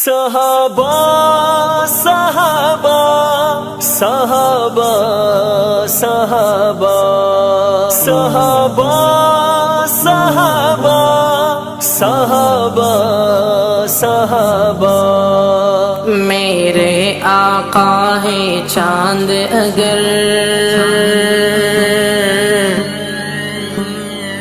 صحابہ صحابہ صحابہ صحابہ صحابہ صحابہ صحابہ صحابہ میرے آقا ہے چاند اگر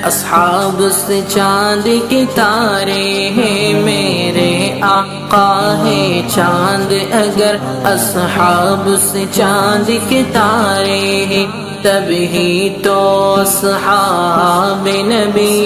اصحاب اس چاند کے تارے ہیں، میرے آقا ہے چاند اگر اصحاب اس چاند کے تارے ہیں، تبھی تو اصحاب نبی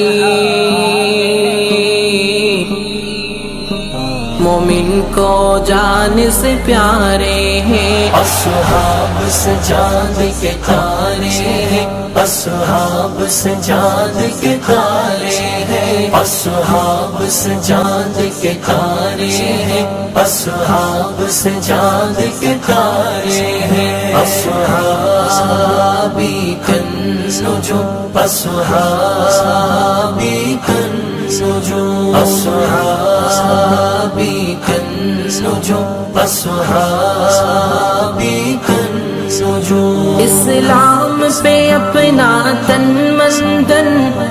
مومن کو جان سے پیارے ہیں۔ اصحاب سجاد کے تارے ہیں، اصحاب سجاد کے تارے ہیں، اصحاب سجاد کے تارے ہیں، اصحاب سجاد کے تارے ہیں، اصحابی النجوم، اصحابی النجوم، اصحابی النجوم، اصحابی النجوم۔ اسلام پہ اپنا تن من دھن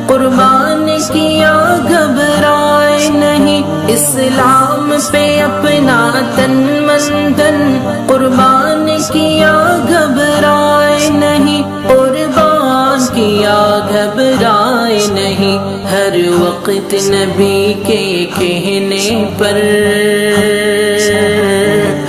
قربان کیا، گھبرائے نہیں، اسلام پہ اپنا تن من دھن قربان کیا، گھبرائے نہیں، قربان کیا گھبرائے نہیں، ہر وقت نبی کے کہنے پر،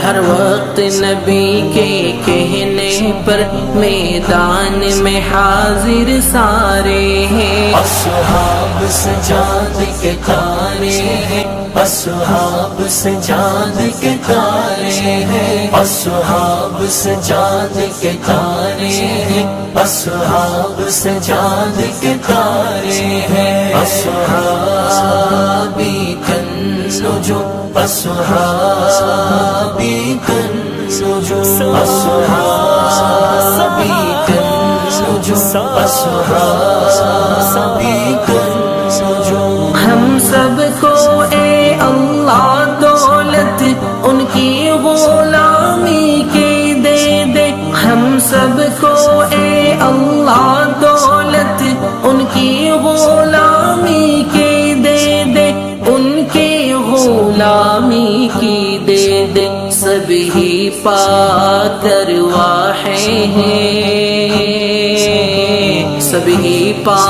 ہر وقت نبی کے کہنے پر میدان میں حاضر سارے ہیں۔ اصحاب سجاد کے تارے ہیں، اصحاب سجاد کے تارے ہیں، اصحاب سجاد کے تارے ہیں، اصحاب سجاد کے تارے ہیں، اصحابی النجوم، اصحابی النجوم، اصحابی النجوم، اصحابی النجوم۔ ہم سب کو اے اللہ دولت ان کی غلامی کے دے دے، ہم سب کو اے اللہ دولت ان کی غلامی کے دے دے، ان کے غلامی کی دے دے، سبھی پا کر واحد ہیں، سبھی پا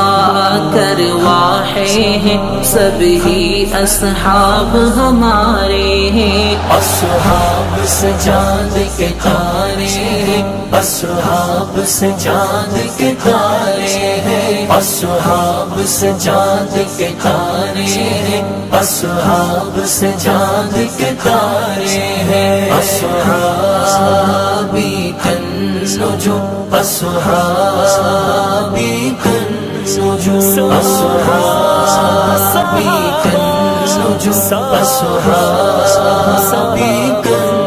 کر واحد ہیں، سبھی اصحاب ہمارے ہیں۔ اصحاب سجاد کے تارے ہیں، اصحاب سجاد کے تارے ہیں، اصحاب سجاد کے تارے ہیں، اصحاب سجاد کے تارے ہیں، اصحابی النجوم، اصحابی النجوم، اصحابی النجوم، اصحابی النجوم۔